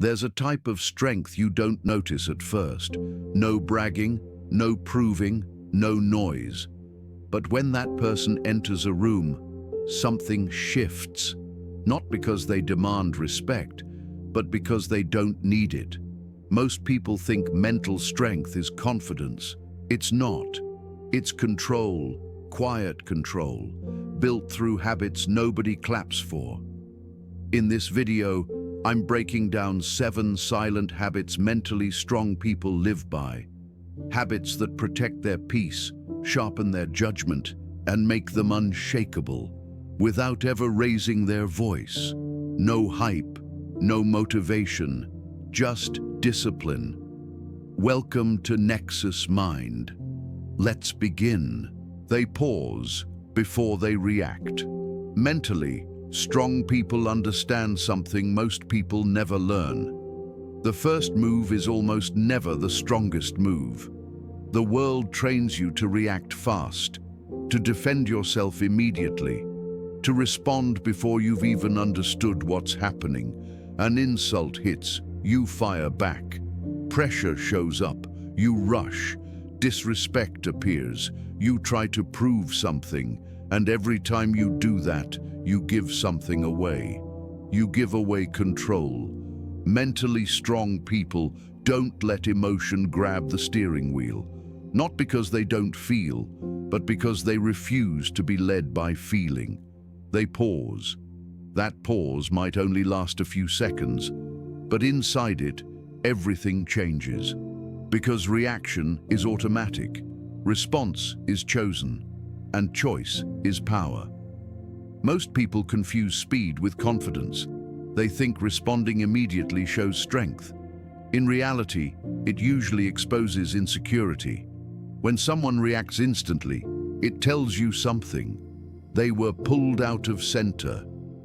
There's a type of strength you don't notice at first. No bragging, no proving, no noise. But when that person enters a room, something shifts. Not because they demand respect, but because they don't need it. Most people think mental strength is confidence. It's not. It's control, quiet control, built through habits nobody claps for. In this video, I'm breaking down 7 silent habits mentally strong people live by. Habits that protect their peace, sharpen their judgment, and make them unshakable, without ever raising their voice. No hype, no motivation, just discipline. Welcome to NexusMind. Let's begin. They pause before they react. Mentally, strong people understand something most people never learn. The first move is almost never the strongest move. The world trains you to react fast, to defend yourself immediately, to respond before you've even understood what's happening. An insult hits, you fire back. Pressure shows up, you rush. Disrespect appears, you try to prove something, and every time you do that, you give something away. You give away control. Mentally strong people don't let emotion grab the steering wheel, not because they don't feel, but because they refuse to be led by feeling. They pause. That pause might only last a few seconds, but inside it, everything changes. Because reaction is automatic, response is chosen, and choice is power. Most people confuse speed with confidence. They think responding immediately shows strength. In reality, it usually exposes insecurity. When someone reacts instantly, it tells you something. They were pulled out of center.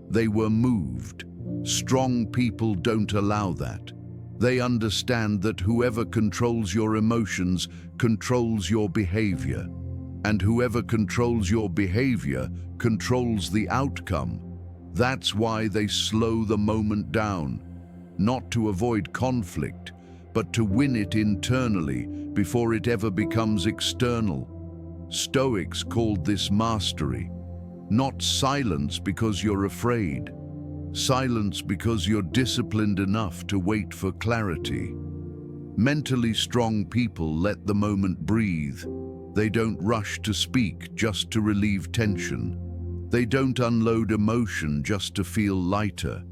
They were moved. Strong people don't allow that. They understand that whoever controls your emotions controls your behavior. And whoever controls your behavior controls the outcome. That's why they slow the moment down, not to avoid conflict, but to win it internally before it ever becomes external. Stoics called this mastery. Not silence because you're afraid. Silence because you're disciplined enough to wait for clarity. Mentally strong people let the moment breathe. They don't rush to speak just to relieve tension. They don't unload emotion just to feel lighter.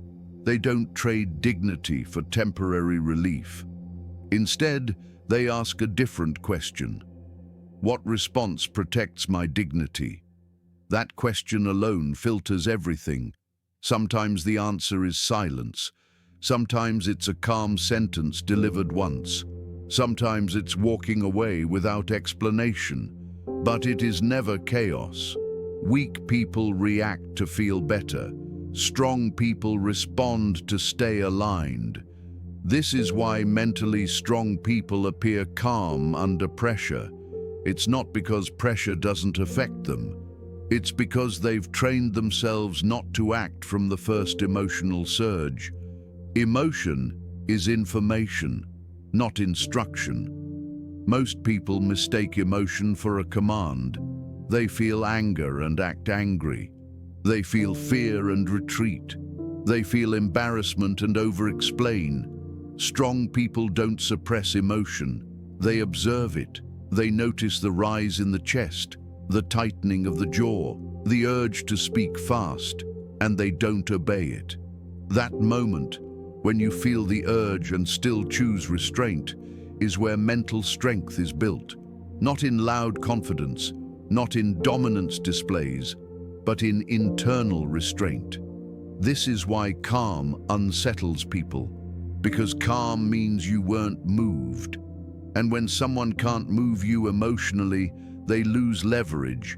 They don't trade dignity for temporary relief. Instead, they ask a different question. What response protects my dignity? That question alone filters everything. Sometimes the answer is silence. Sometimes it's a calm sentence delivered once. Sometimes it's walking away without explanation. But it is never chaos. Weak people react to feel better. Strong people respond to stay aligned. This is why mentally strong people appear calm under pressure. It's not because pressure doesn't affect them. It's because they've trained themselves not to act from the first emotional surge. Emotion is information, not instruction. Most people mistake emotion for a command. They feel anger and act angry. They feel fear and retreat. They feel embarrassment and over-explain. Strong people don't suppress emotion. They observe it. They notice the rise in the chest, the tightening of the jaw, the urge to speak fast, and they don't obey it. That moment, when you feel the urge and still choose restraint, is where mental strength is built. Not in loud confidence, not in dominance displays, but in internal restraint. This is why calm unsettles people, because calm means you weren't moved. And when someone can't move you emotionally, they lose leverage.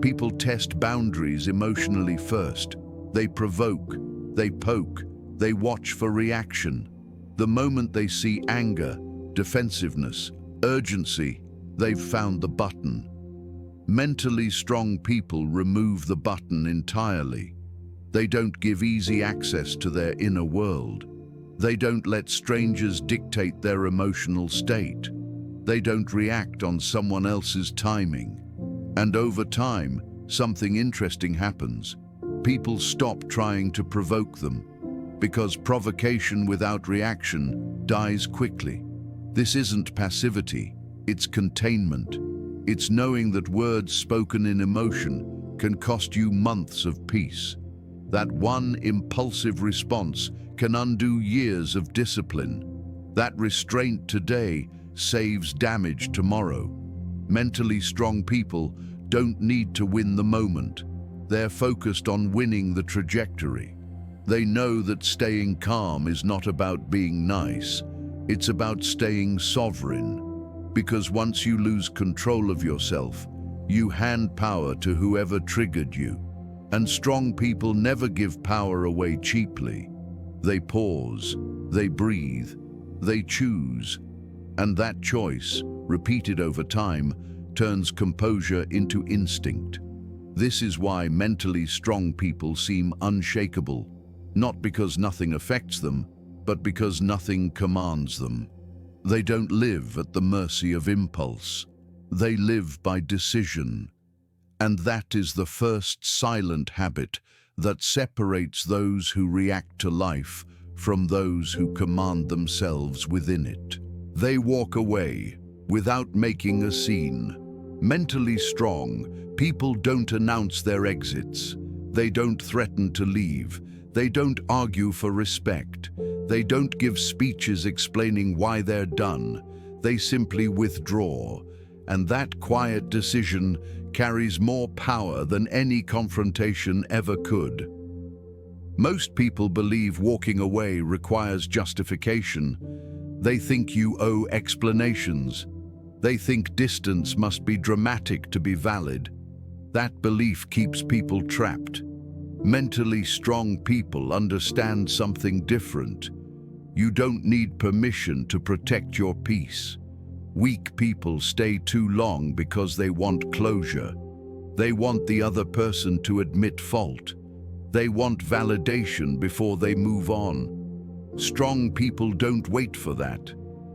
People test boundaries emotionally first. They provoke, they poke, they watch for reaction. The moment they see anger, defensiveness, urgency, they've found the button. Mentally strong people remove the button entirely. They don't give easy access to their inner world. They don't let strangers dictate their emotional state. They don't react on someone else's timing. And over time, something interesting happens. People stop trying to provoke them, because provocation without reaction dies quickly. This isn't passivity, it's containment. It's knowing that words spoken in emotion can cost you months of peace. That one impulsive response can undo years of discipline. That restraint today saves damage tomorrow. Mentally strong people don't need to win the moment. They're focused on winning the trajectory. They know that staying calm is not about being nice. It's about staying sovereign. Because once you lose control of yourself, you hand power to whoever triggered you. And strong people never give power away cheaply. They pause, they breathe, they choose. And that choice, repeated over time, turns composure into instinct. This is why mentally strong people seem unshakable, not because nothing affects them, but because nothing commands them. They don't live at the mercy of impulse. They live by decision. And that is the first silent habit that separates those who react to life from those who command themselves within it. They walk away without making a scene. Mentally strong, people don't announce their exits. They don't threaten to leave. They don't argue for respect. They don't give speeches explaining why they're done. They simply withdraw. And that quiet decision carries more power than any confrontation ever could. Most people believe walking away requires justification. They think you owe explanations. They think distance must be dramatic to be valid. That belief keeps people trapped. Mentally strong people understand something different. You don't need permission to protect your peace. Weak people stay too long because they want closure. They want the other person to admit fault. They want validation before they move on. Strong people don't wait for that.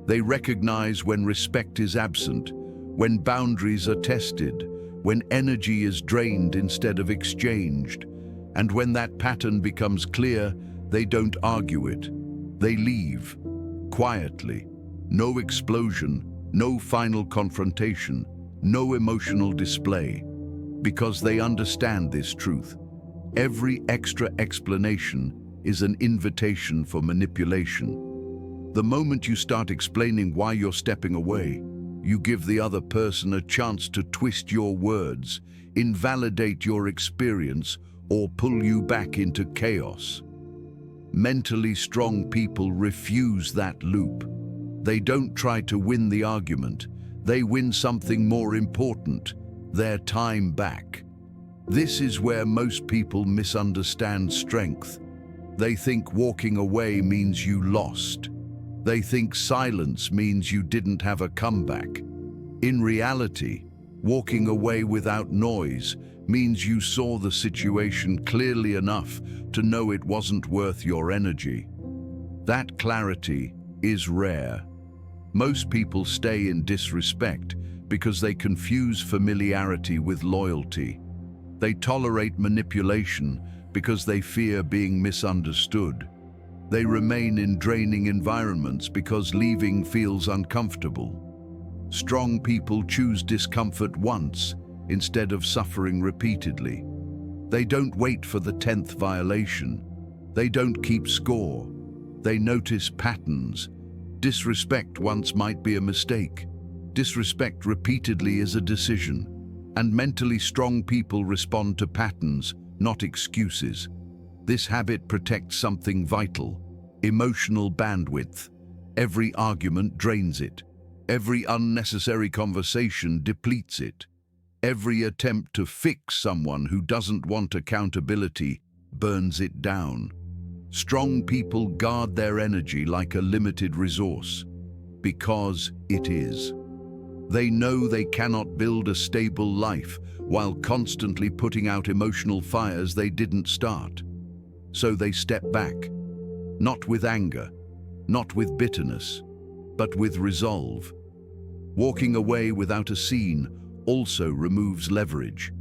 They recognize when respect is absent, when boundaries are tested, when energy is drained instead of exchanged. And when that pattern becomes clear, they don't argue it. They leave, quietly. No explosion, no final confrontation, no emotional display. Because they understand this truth. Every extra explanation is an invitation for manipulation. The moment you start explaining why you're stepping away, you give the other person a chance to twist your words, invalidate your experience, or pull you back into chaos. Mentally strong people refuse that loop. They don't try to win the argument. They win something more important, their time back. This is where most people misunderstand strength. They think walking away means you lost. They think silence means you didn't have a comeback. In reality, walking away without noise means you saw the situation clearly enough to know it wasn't worth your energy. That clarity is rare. Most people stay in disrespect because they confuse familiarity with loyalty. They tolerate manipulation because they fear being misunderstood. They remain in draining environments because leaving feels uncomfortable. Strong people choose discomfort once instead of suffering repeatedly. They don't wait for the 10th violation. They don't keep score. They notice patterns. Disrespect once might be a mistake. Disrespect repeatedly is a decision. And mentally strong people respond to patterns, not excuses. This habit protects something vital: emotional bandwidth. Every argument drains it. Every unnecessary conversation depletes it. Every attempt to fix someone who doesn't want accountability burns it down. Strong people guard their energy like a limited resource, because it is. They know they cannot build a stable life while constantly putting out emotional fires they didn't start. So they step back, not with anger, not with bitterness, but with resolve. Walking away without a scene also removes leverage.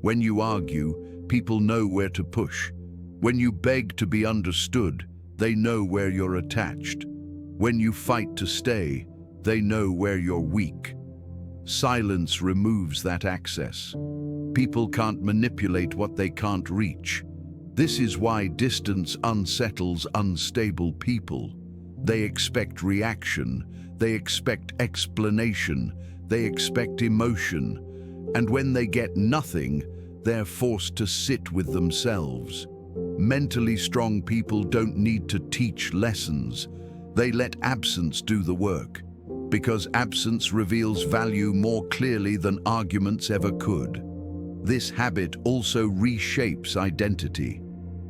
When you argue, people know where to push. When you beg to be understood, they know where you're attached. When you fight to stay, they know where you're weak. Silence removes that access. People can't manipulate what they can't reach. This is why distance unsettles unstable people. They expect reaction, they expect explanation, they expect emotion, and when they get nothing, they're forced to sit with themselves. Mentally strong people don't need to teach lessons. They let absence do the work, because absence reveals value more clearly than arguments ever could. This habit also reshapes identity.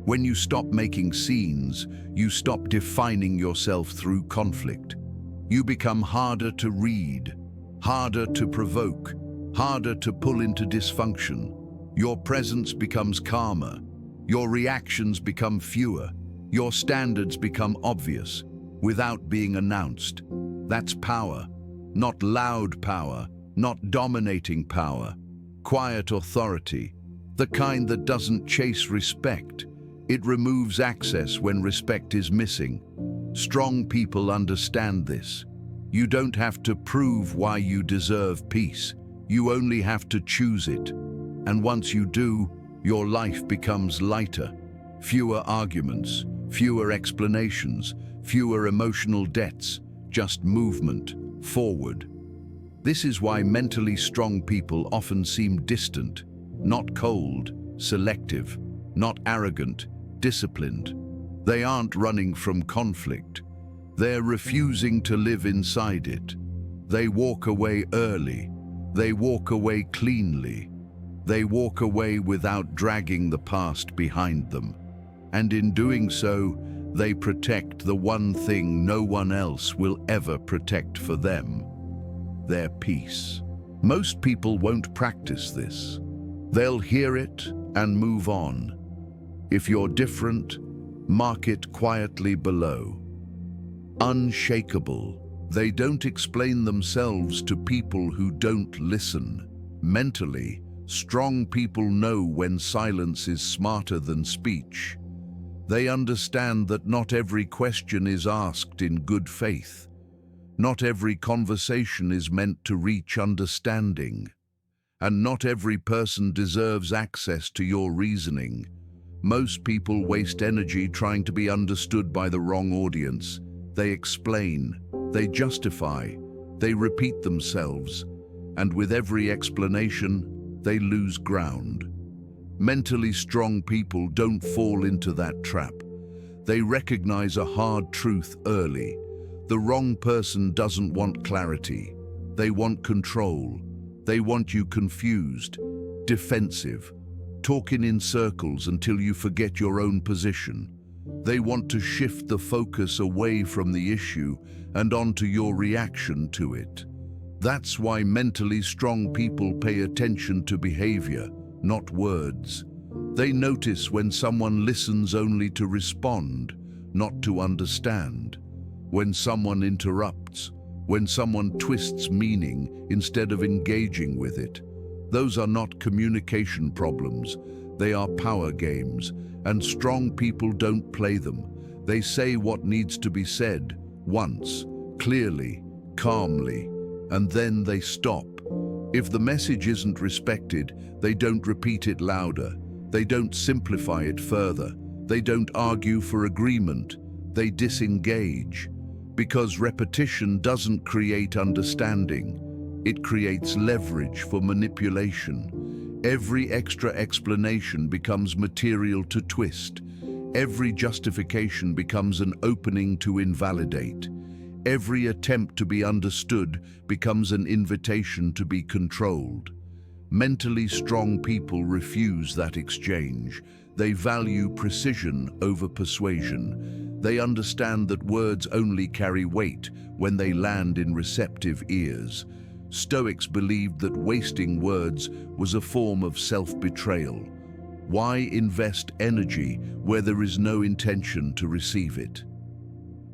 When you stop making scenes, you stop defining yourself through conflict. You become harder to read, harder to provoke, harder to pull into dysfunction. Your presence becomes calmer. Your reactions become fewer. Your standards become obvious, without being announced. That's power. Not loud power, not dominating power. Quiet authority, the kind that doesn't chase respect. It removes access when respect is missing. Strong people understand this. You don't have to prove why you deserve peace. You only have to choose it. And once you do, your life becomes lighter. Fewer arguments, fewer explanations, fewer emotional debts, just movement forward. This is why mentally strong people often seem distant, not cold, selective, not arrogant, disciplined. They aren't running from conflict. They're refusing to live inside it. They walk away early. They walk away cleanly. They walk away without dragging the past behind them. And in doing so, they protect the one thing no one else will ever protect for them: their peace. Most people won't practice this. They'll hear it and move on. If you're different, mark it quietly below. Unshakable. They don't explain themselves to people who don't listen. Mentally, strong people know when silence is smarter than speech. They understand that not every question is asked in good faith. Not every conversation is meant to reach understanding. And not every person deserves access to your reasoning. Most people waste energy trying to be understood by the wrong audience. They explain, they justify, they repeat themselves, and with every explanation, they lose ground. Mentally strong people don't fall into that trap. They recognize a hard truth early. The wrong person doesn't want clarity. They want control. They want you confused, defensive, talking in circles until you forget your own position. They want to shift the focus away from the issue and onto your reaction to it. That's why mentally strong people pay attention to behavior, not words. They notice when someone listens only to respond, not to understand. When someone interrupts, when someone twists meaning instead of engaging with it. Those are not communication problems, they are power games, and strong people don't play them. They say what needs to be said, once, clearly, calmly, and then they stop. If the message isn't respected, they don't repeat it louder. They don't simplify it further. They don't argue for agreement. They disengage. Because repetition doesn't create understanding. It creates leverage for manipulation. Every extra explanation becomes material to twist. Every justification becomes an opening to invalidate. Every attempt to be understood becomes an invitation to be controlled. Mentally strong people refuse that exchange. They value precision over persuasion. They understand that words only carry weight when they land in receptive ears. Stoics believed that wasting words was a form of self-betrayal. Why invest energy where there is no intention to receive it?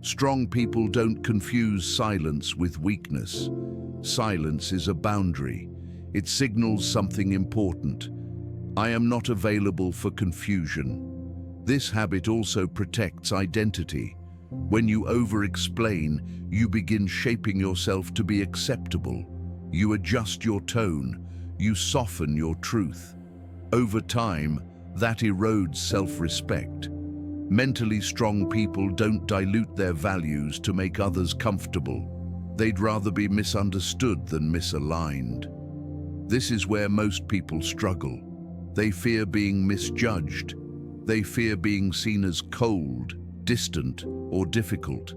Strong people don't confuse silence with weakness. Silence is a boundary. It signals something important. I am not available for confusion. This habit also protects identity. When you over-explain, you begin shaping yourself to be acceptable. You adjust your tone. You soften your truth. Over time, that erodes self-respect. Mentally strong people don't dilute their values to make others comfortable. They'd rather be misunderstood than misaligned. This is where most people struggle. They fear being misjudged. They fear being seen as cold, distant, or difficult.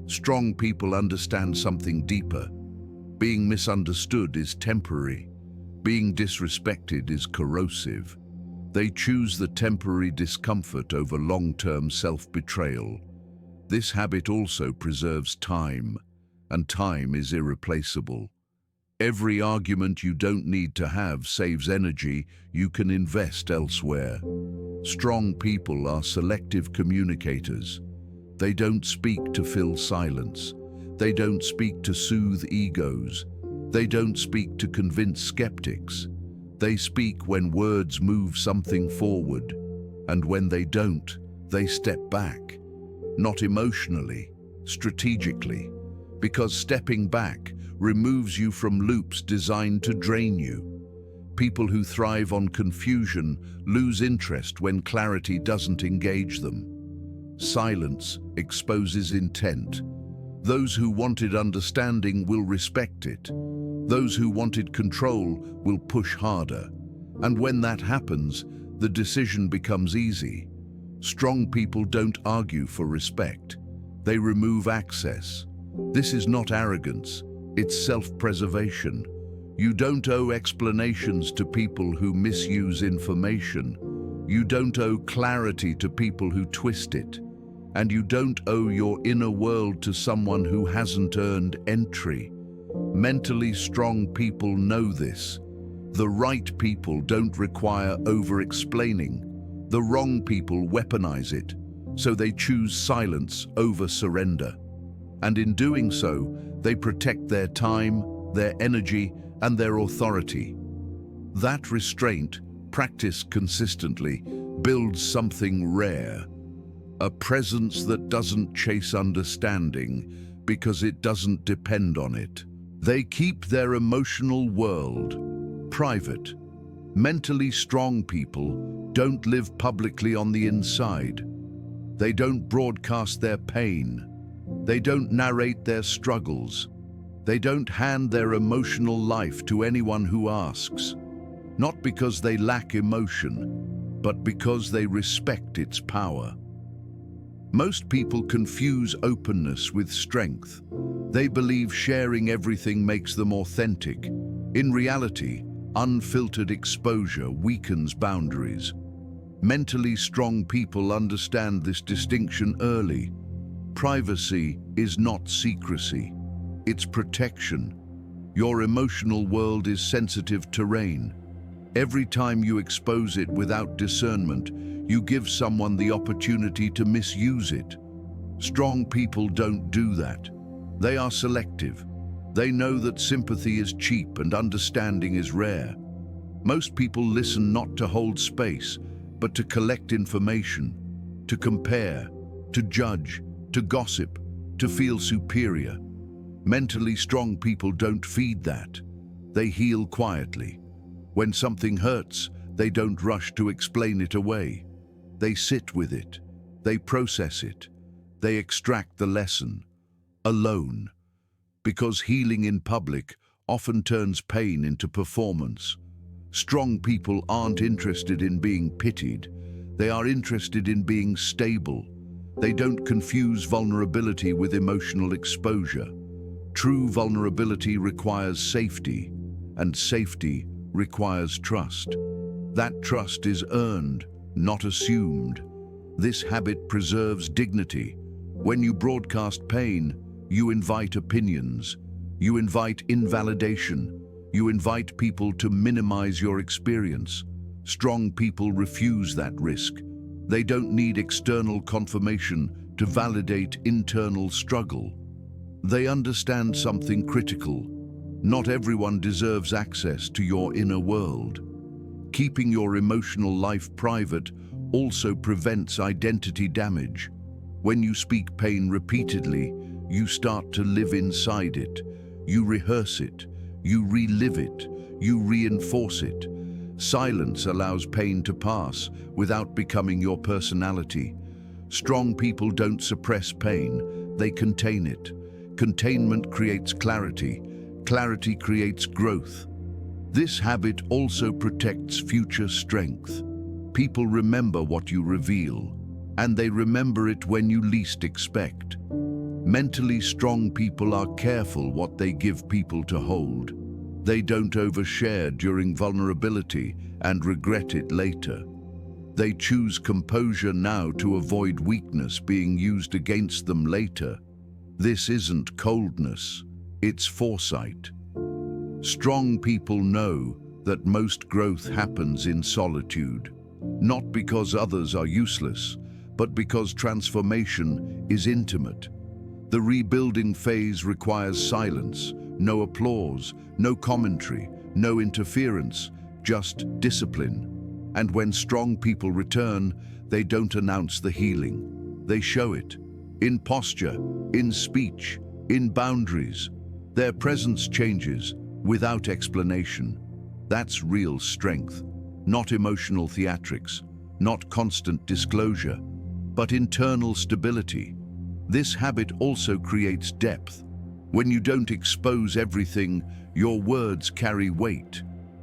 Strong people understand something deeper. Being misunderstood is temporary. Being disrespected is corrosive. They choose the temporary discomfort over long-term self-betrayal. This habit also preserves time, and time is irreplaceable. Every argument you don't need to have saves energy you can invest elsewhere. Strong people are selective communicators. They don't speak to fill silence. They don't speak to soothe egos. They don't speak to convince skeptics. They speak when words move something forward, and when they don't, they step back. Not emotionally, strategically, because stepping back removes you from loops designed to drain you. People who thrive on confusion lose interest when clarity doesn't engage them. Silence exposes intent. Those who wanted understanding will respect it. Those who wanted control will push harder. And when that happens, the decision becomes easy. Strong people don't argue for respect. They remove access. This is not arrogance, it's self-preservation. You don't owe explanations to people who misuse information. You don't owe clarity to people who twist it. And you don't owe your inner world to someone who hasn't earned entry. Mentally strong people know this. The right people don't require over-explaining. The wrong people weaponize it, so they choose silence over surrender. And in doing so, they protect their time, their energy, and their authority. That restraint, practiced consistently, builds something rare. A presence that doesn't chase understanding because it doesn't depend on it. They keep their emotional world private. Mentally strong people don't live publicly on the inside. They don't broadcast their pain. They don't narrate their struggles. They don't hand their emotional life to anyone who asks. Not because they lack emotion, but because they respect its power. Most people confuse openness with strength. They believe sharing everything makes them authentic. In reality, unfiltered exposure weakens boundaries. Mentally strong people understand this distinction early. Privacy is not secrecy. It's protection. Your emotional world is sensitive terrain. Every time you expose it without discernment, you give someone the opportunity to misuse it. Strong people don't do that. They are selective. They know that sympathy is cheap and understanding is rare. Most people listen not to hold space, but to collect information, to compare, to judge, to gossip, to feel superior. Mentally strong people don't feed that. They heal quietly. When something hurts, they don't rush to explain it away. They sit with it. They process it. They extract the lesson. Alone. Because healing in public often turns pain into performance. Strong people aren't interested in being pitied. They are interested in being stable. They don't confuse vulnerability with emotional exposure. True vulnerability requires safety, and safety requires trust. That trust is earned, not assumed. This habit preserves dignity. When you broadcast pain, you invite opinions. You invite invalidation. You invite people to minimize your experience. Strong people refuse that risk. They don't need external confirmation to validate internal struggle. They understand something critical. Not everyone deserves access to your inner world. Keeping your emotional life private also prevents identity damage. When you speak pain repeatedly, you start to live inside it. You rehearse it, you relive it, you reinforce it. Silence allows pain to pass without becoming your personality. Strong people don't suppress pain, they contain it. Containment creates clarity. Clarity creates growth. This habit also protects future strength. People remember what you reveal, and they remember it when you least expect. Mentally strong people are careful what they give people to hold. They don't overshare during vulnerability and regret it later. They choose composure now to avoid weakness being used against them later. This isn't coldness, it's foresight. Strong people know that most growth happens in solitude, not because others are useless, but because transformation is intimate. The rebuilding phase requires silence, no applause, no commentary, no interference, just discipline. And when strong people return, they don't announce the healing. They show it. In posture, in speech, in boundaries. Their presence changes without explanation. That's real strength, not emotional theatrics, not constant disclosure, but internal stability. This habit also creates depth. When you don't expose everything, your words carry weight.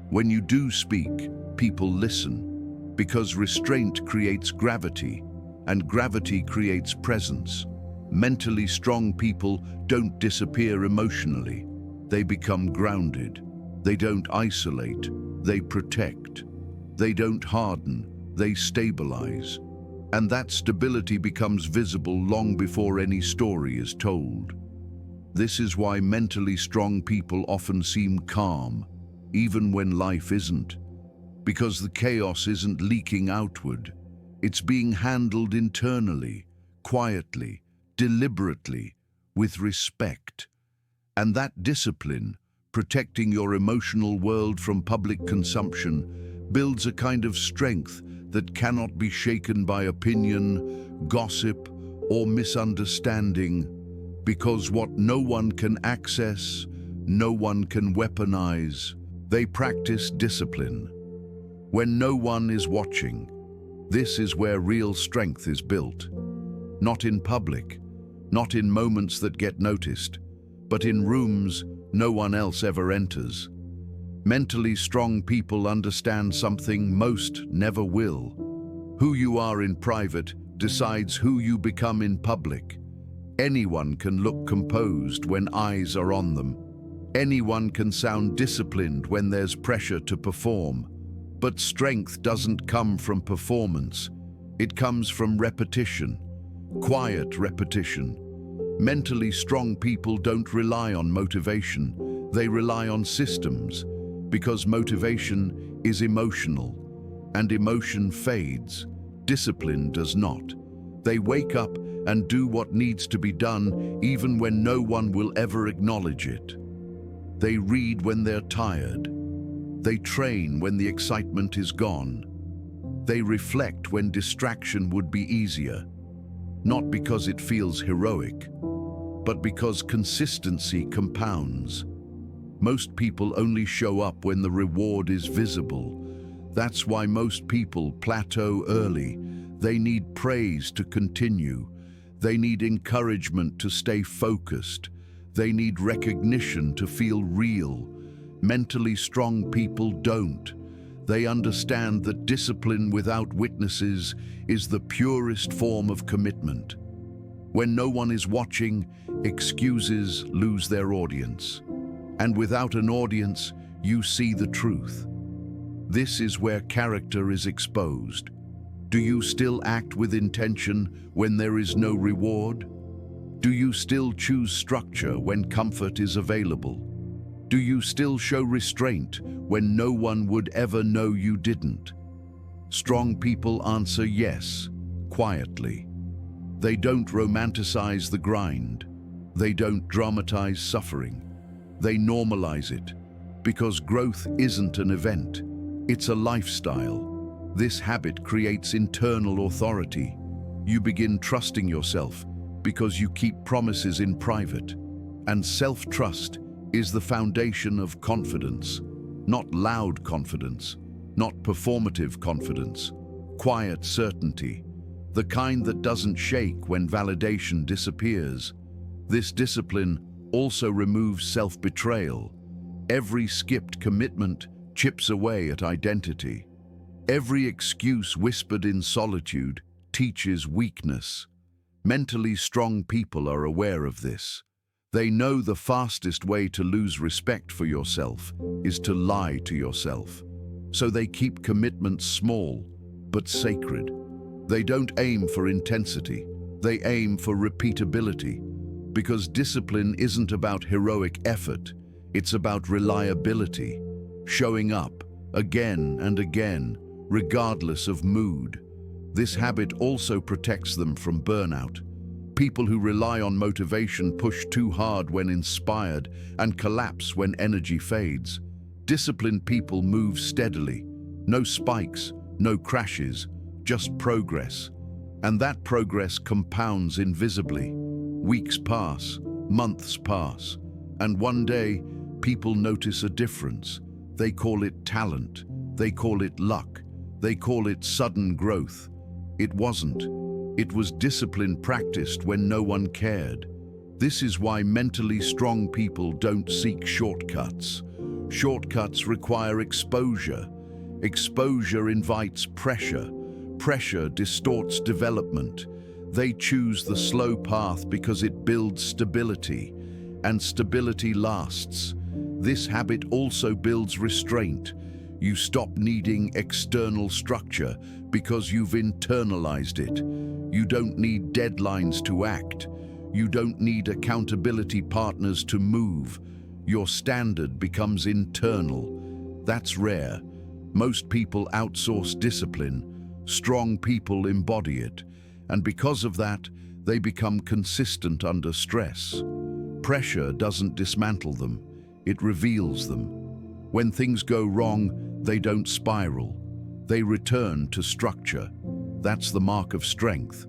When you do speak, people listen, because restraint creates gravity, and gravity creates presence. Mentally strong people don't disappear emotionally. They become grounded. They don't isolate, they protect. They don't harden, they stabilize. And that stability becomes visible long before any story is told. This is why mentally strong people often seem calm, even when life isn't. Because the chaos isn't leaking outward. It's being handled internally, quietly, deliberately, with respect. And that discipline, protecting your emotional world from public consumption, builds a kind of strength that cannot be shaken by opinion, gossip, or misunderstanding, because what no one can access, no one can weaponize. They practice discipline. When no one is watching, this is where real strength is built. Not in public, not in moments that get noticed, but in rooms no one else ever enters. Mentally strong people understand something most never will. Who you are in private decides who you become in public. Anyone can look composed when eyes are on them. Anyone can sound disciplined when there's pressure to perform. But strength doesn't come from performance. It comes from repetition, quiet repetition. Mentally strong people don't rely on motivation. They rely on systems, because motivation is emotional, and emotion fades. Discipline does not. They wake up and do what needs to be done even when no one will ever acknowledge it. They read when they're tired. They train when the excitement is gone. They reflect when distraction would be easier, not because it feels heroic, but because consistency compounds. Most people only show up when the reward is visible. That's why most people plateau early. They need praise to continue. They need encouragement to stay focused. They need recognition to feel real. Mentally strong people don't. They understand that discipline without witnesses is the purest form of commitment. When no one is watching, excuses lose their audience. And without an audience, you see the truth. This is where character is exposed. Do you still act with intention when there is no reward? Do you still choose structure when comfort is available? Do you still show restraint when no one would ever know you didn't? Strong people answer yes, quietly. They don't romanticize the grind. They don't dramatize suffering. They normalize it, because growth isn't an event, it's a lifestyle. This habit creates internal authority. You begin trusting yourself because you keep promises in private. And self-trust is the foundation of confidence. Not loud confidence, not performative confidence, quiet certainty, the kind that doesn't shake when validation disappears. This discipline also removes self-betrayal. Every skipped commitment chips away at identity. Every excuse whispered in solitude teaches weakness. Mentally strong people are aware of this. They know the fastest way to lose respect for yourself is to lie to yourself. So they keep commitments small, but sacred. They don't aim for intensity, they aim for repeatability. Because discipline isn't about heroic effort, it's about reliability. Showing up, again and again, regardless of mood. This habit also protects them from burnout. People who rely on motivation push too hard when inspired and collapse when energy fades. Disciplined people move steadily. No spikes, no crashes, just progress. And that progress compounds invisibly. Weeks pass, months pass, and one day people notice a difference. They call it talent, they call it luck, they call it sudden growth. It wasn't. It was discipline practiced when no one cared. This is why mentally strong people don't seek shortcuts. Shortcuts require exposure. Exposure invites pressure. Pressure distorts development. They choose the slow path because it builds stability, and stability lasts. This habit also builds restraint. You stop needing external structure because you've internalized it. You don't need deadlines to act. You don't need accountability partners to move. Your standard becomes internal. That's rare. Most people outsource discipline. Strong people embody it. And because of that, they become consistent under stress. Pressure doesn't dismantle them. It reveals them. When things go wrong, they don't spiral. They return to structure. That's the mark of strength,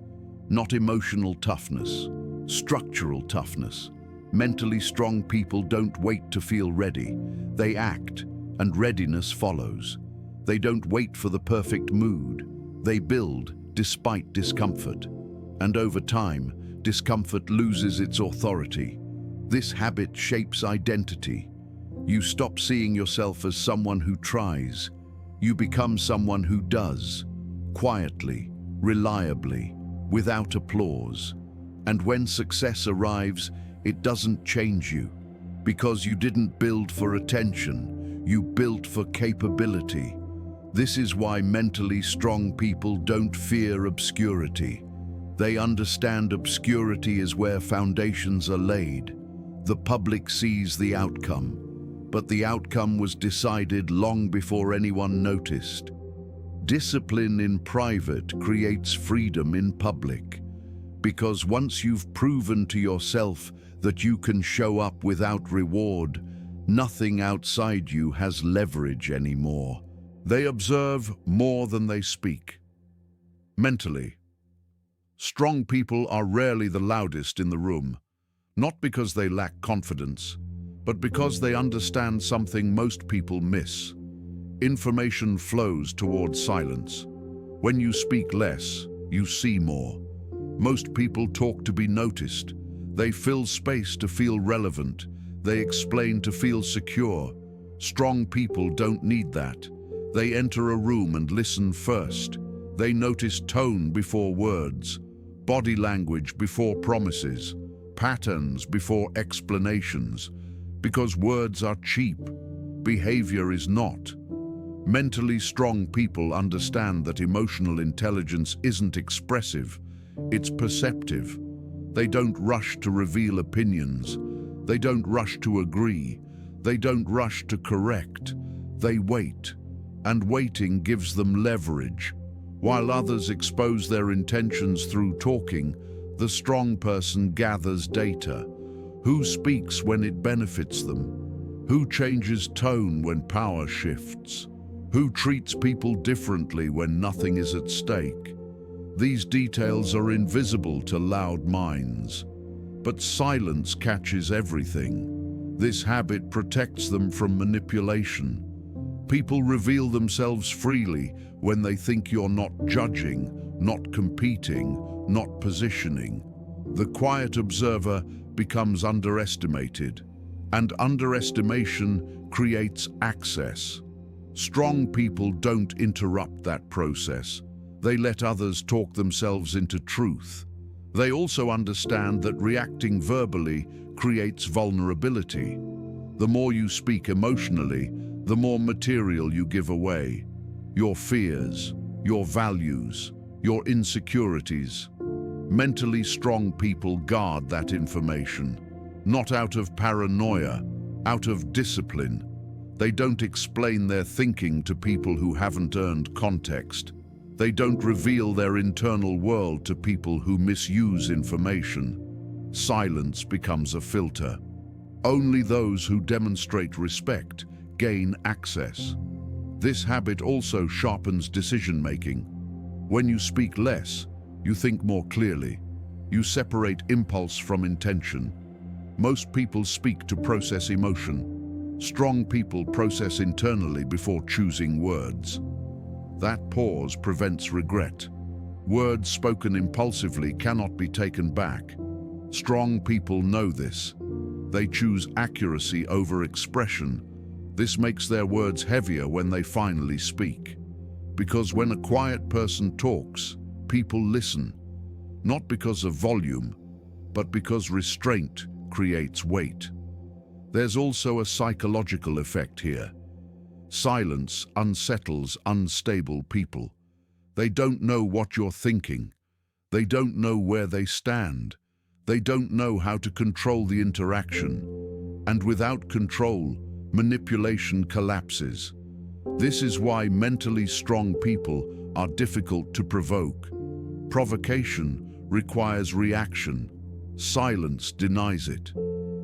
not emotional toughness, structural toughness. Mentally strong people don't wait to feel ready. They act, and readiness follows. They don't wait for the perfect mood. They build despite discomfort. And over time, discomfort loses its authority. This habit shapes identity. You stop seeing yourself as someone who tries. You become someone who does, quietly, reliably, without applause. And when success arrives, it doesn't change you, because you didn't build for attention, you built for capability. This is why mentally strong people don't fear obscurity. They understand obscurity is where foundations are laid. The public sees the outcome, but the outcome was decided long before anyone noticed. Discipline in private creates freedom in public, because once you've proven to yourself that you can show up without reward, nothing outside you has leverage anymore. They observe more than they speak. Mentally, strong people are rarely the loudest in the room, not because they lack confidence, but because they understand something most people miss. Information flows towards silence. When you speak less, you see more. Most people talk to be noticed. They fill space to feel relevant. They explain to feel secure. Strong people don't need that. They enter a room and listen first. They notice tone before words, body language before promises, patterns before explanations. Because words are cheap, behavior is not. Mentally strong people understand that emotional intelligence isn't expressive, it's perceptive. They don't rush to reveal opinions. They don't rush to agree. They don't rush to correct. They wait, and waiting gives them leverage. While others expose their intentions through talking, The strong person gathers data. Who speaks when it benefits them? Who changes tone when power shifts? Who treats people differently when nothing is at stake? These details are invisible to loud minds, but silence catches everything. This habit protects them from manipulation. People reveal themselves freely when they think you're not judging, not competing, not positioning. The quiet observer becomes underestimated, and underestimation creates access. Strong people don't interrupt that process. They let others talk themselves into truth. They also understand that reacting verbally creates vulnerability. The more you speak emotionally, the more material you give away. Your fears, your values, your insecurities. Mentally strong people guard that information, not out of paranoia, out of discipline. They don't explain their thinking to people who haven't earned context. They don't reveal their internal world to people who misuse information. Silence becomes a filter. Only those who demonstrate respect gain access. This habit also sharpens decision-making. When you speak less, you think more clearly. You separate impulse from intention. Most people speak to process emotion. Strong people process internally before choosing words. That pause prevents regret. Words spoken impulsively cannot be taken back. Strong people know this. They choose accuracy over expression. This makes their words heavier when they finally speak. Because when a quiet person talks, people listen. Not because of volume, but because restraint creates weight. There's also a psychological effect here. Silence unsettles unstable people. They don't know what you're thinking. They don't know where they stand. They don't know how to control the interaction. And without control, manipulation collapses. This is why mentally strong people are difficult to provoke. Provocation requires reaction. Silence denies it.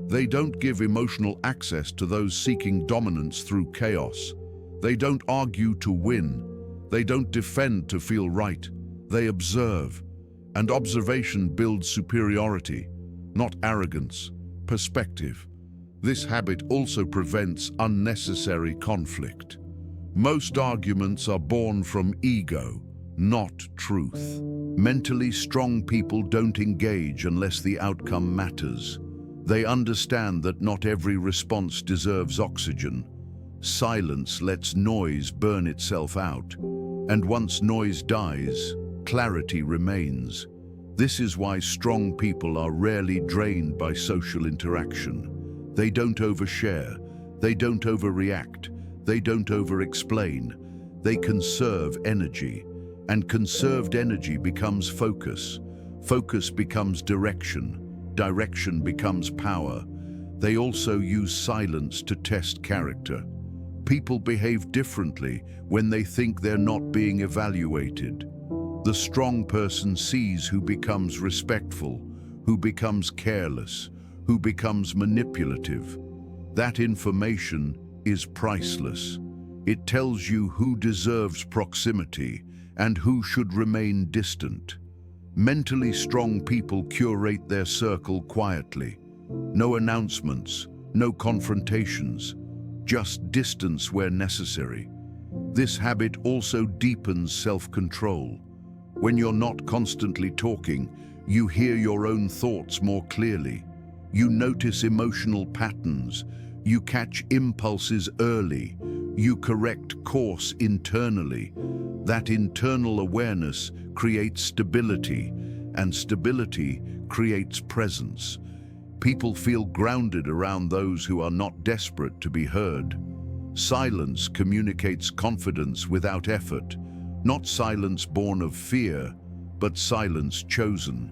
They don't give emotional access to those seeking dominance through chaos. They don't argue to win. They don't defend to feel right. They observe. And observation builds superiority, not arrogance, perspective. This habit also prevents unnecessary conflict. Most arguments are born from ego, not truth. Mentally strong people don't engage unless the outcome matters. They understand that not every response deserves oxygen. Silence lets noise burn itself out, and once noise dies, clarity remains. This is why strong people are rarely drained by social interaction. They don't overshare, they don't overreact, they don't over-explain. They conserve energy, and conserved energy becomes focus. Focus becomes direction. Direction becomes power. They also use silence to test character. People behave differently when they think they're not being evaluated. The strong person sees who becomes respectful, who becomes careless, who becomes manipulative. That information is priceless. It tells you who deserves proximity and who should remain distant. Mentally strong people curate their circle quietly. No announcements, no confrontations, just distance where necessary. This habit also deepens self-control. When you're not constantly talking, you hear your own thoughts more clearly. You notice emotional patterns. You catch impulses early. You correct course internally. That internal awareness creates stability, and stability creates presence. People feel grounded around those who are not desperate to be heard. Silence communicates confidence without effort, not silence born of fear, but silence chosen.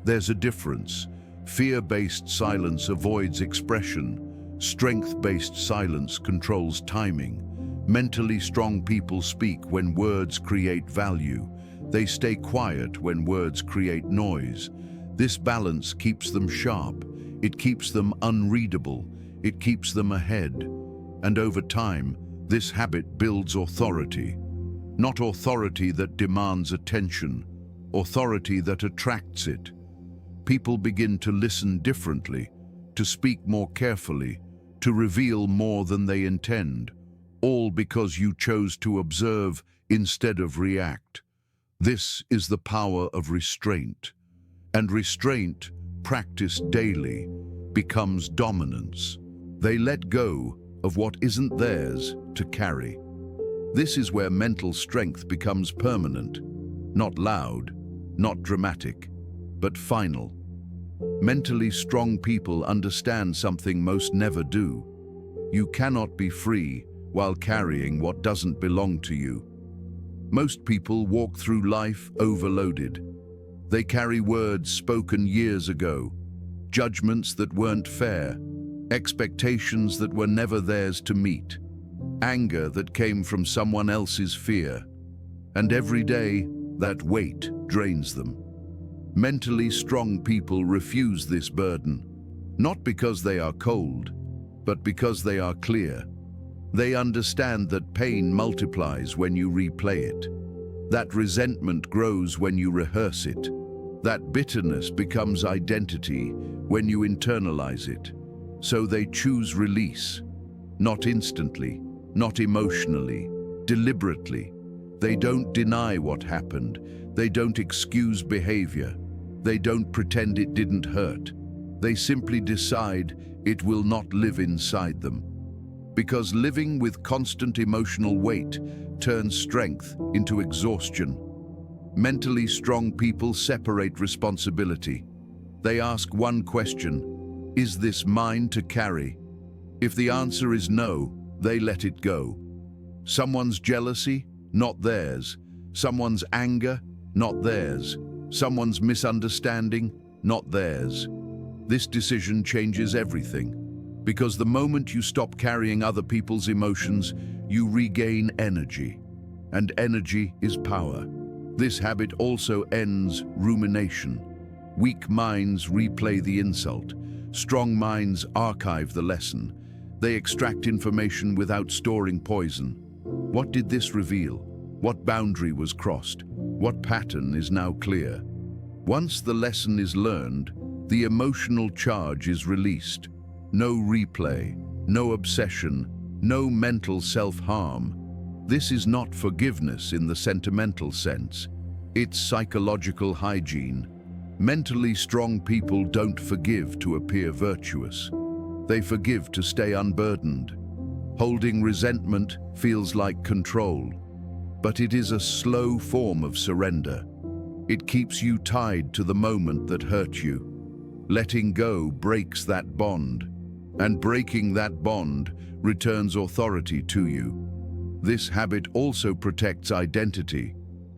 There's a difference. Fear-based silence avoids expression. Strength-based silence controls timing. Mentally strong people speak when words create value. They stay quiet when words create noise. This balance keeps them sharp, it keeps them unreadable, it keeps them ahead. And over time, this habit builds authority. Not authority that demands attention, authority that attracts it. People begin to listen differently, to speak more carefully, to reveal more than they intend, all because you chose to observe instead of react. This is the power of restraint. And restraint, practiced daily, becomes dominance. They let go of what isn't theirs to carry. This is where mental strength becomes permanent, not loud, not dramatic, but final. Mentally strong people understand something most never do. You cannot be free while carrying what doesn't belong to you. Most people walk through life overloaded. They carry words spoken years ago, judgments that weren't fair, expectations that were never theirs to meet, anger that came from someone else's fear. And every day, that weight drains them. Mentally strong people refuse this burden, not because they are cold, but because they are clear. They understand that pain multiplies when you replay it, that resentment grows when you rehearse it, that bitterness becomes identity when you internalize it. So they choose release, not instantly, not emotionally, deliberately. They don't deny what happened. They don't excuse behavior. They don't pretend it didn't hurt. They simply decide it will not live inside them. Because living with constant emotional weight turns strength into exhaustion. Mentally strong people separate responsibility. They ask one question: is this mine to carry? If the answer is no, they let it go. Someone's jealousy, not theirs. Someone's anger, not theirs. Someone's misunderstanding, not theirs. This decision changes everything, because the moment you stop carrying other people's emotions, you regain energy, and energy is power. This habit also ends rumination. Weak minds replay the insult. Strong minds archive the lesson. They extract information without storing poison. What did this reveal? What boundary was crossed? What pattern is now clear? Once the lesson is learned, the emotional charge is released. No replay, no obsession, no mental self-harm. This is not forgiveness in the sentimental sense. It's psychological hygiene. Mentally strong people don't forgive to appear virtuous. They forgive to stay unburdened. Holding resentment feels like control, but it is a slow form of surrender. It keeps you tied to the moment that hurt you. Letting go breaks that bond, and breaking that bond returns authority to you. This habit also protects identity.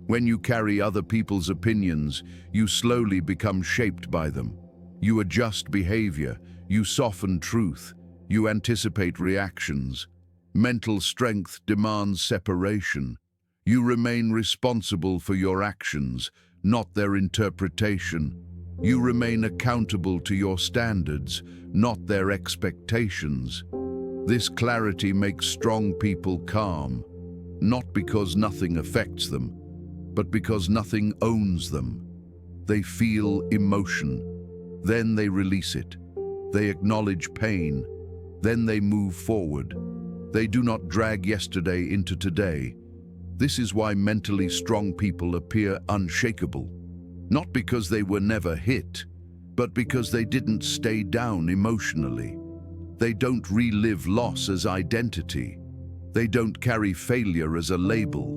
When you carry other people's opinions, you slowly become shaped by them. You adjust behavior, you soften truth, you anticipate reactions. Mental strength demands separation. You remain responsible for your actions, not their interpretation. You remain accountable to your standards, not their expectations. This clarity makes strong people calm, not because nothing affects them, but because nothing owns them. They feel emotion, then they release it. They acknowledge pain, then they move forward. They do not drag yesterday into today. This is why mentally strong people appear unshakable. Not because they were never hit, but because they didn't stay down emotionally. They don't relive loss as identity. They don't carry failure as a label.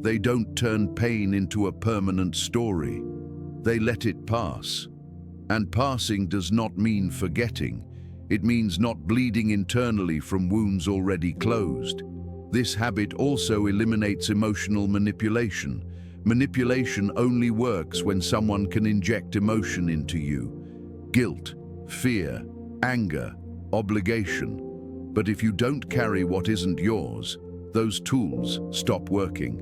They don't turn pain into a permanent story. They let it pass. And passing does not mean forgetting. It means not bleeding internally from wounds already closed. This habit also eliminates emotional manipulation. Manipulation only works when someone can inject emotion into you. Guilt, fear, anger, obligation. But if you don't carry what isn't yours, those tools stop working.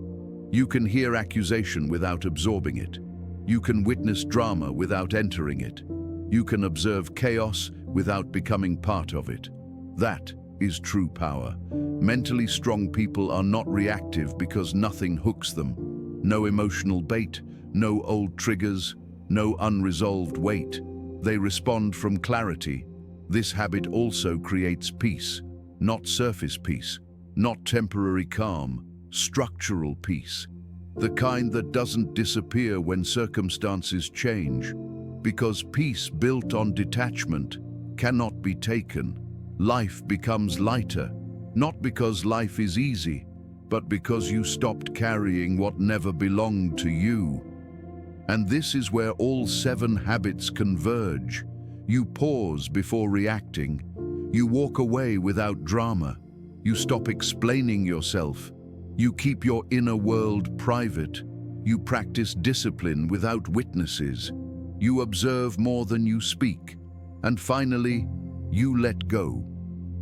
You can hear accusation without absorbing it. You can witness drama without entering it. You can observe chaos without becoming part of it. That is true power. Mentally strong people are not reactive because nothing hooks them. No emotional bait, no old triggers, no unresolved weight. They respond from clarity. This habit also creates peace, not surface peace, not temporary calm, structural peace. The kind that doesn't disappear when circumstances change. Because peace built on detachment cannot be taken. Life becomes lighter, not because life is easy, but because you stopped carrying what never belonged to you. And this is where all 7 habits converge. You pause before reacting. You walk away without drama. You stop explaining yourself. You keep your inner world private. You practice discipline without witnesses. You observe more than you speak. And finally, you let go.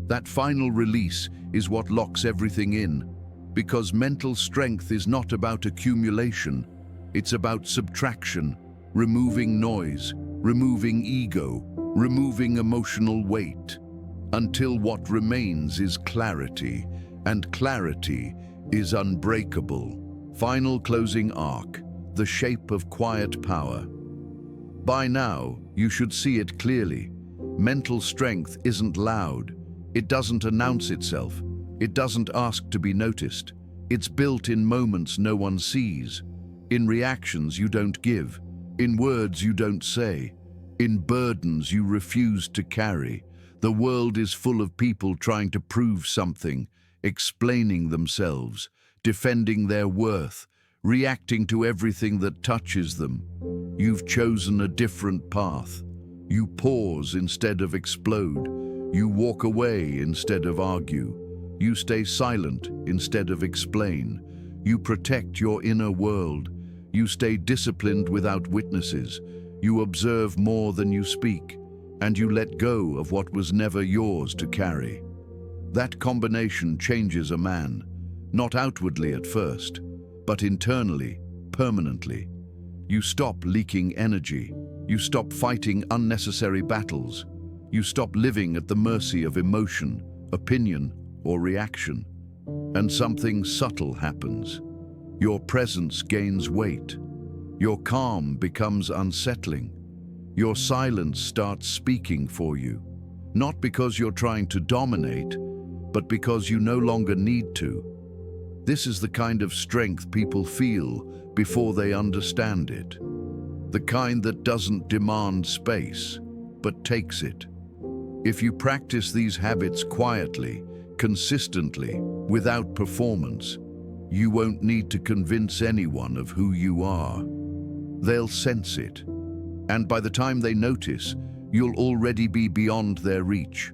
That final release is what locks everything in. Because mental strength is not about accumulation. It's about subtraction, removing noise, removing ego, removing emotional weight, until what remains is clarity, and clarity is unbreakable. Final closing arc, the shape of quiet power. By now, you should see it clearly. Mental strength isn't loud. It doesn't announce itself. It doesn't ask to be noticed. It's built in moments no one sees, in reactions you don't give, in words you don't say, in burdens you refuse to carry. The world is full of people trying to prove something, explaining themselves, defending their worth, reacting to everything that touches them. You've chosen a different path. You pause instead of explode. You walk away instead of argue. You stay silent instead of explain. You protect your inner world. You stay disciplined without witnesses. You observe more than you speak. And you let go of what was never yours to carry. That combination changes a man, not outwardly at first, but internally, permanently. You stop leaking energy. You stop fighting unnecessary battles. You stop living at the mercy of emotion, opinion, or reaction. And something subtle happens. Your presence gains weight. Your calm becomes unsettling. Your silence starts speaking for you. Not because you're trying to dominate, but because you no longer need to. This is the kind of strength people feel before they understand it. The kind that doesn't demand space, but takes it. If you practice these habits quietly, consistently, without performance, you won't need to convince anyone of who you are. They'll sense it. And by the time they notice, you'll already be beyond their reach.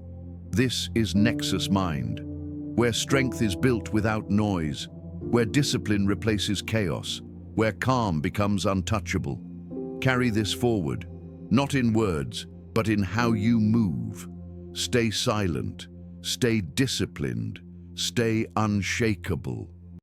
This is NexusMind, where strength is built without noise, where discipline replaces chaos, where calm becomes untouchable. Carry this forward, not in words, but in how you move. Stay silent, stay disciplined, stay unshakable.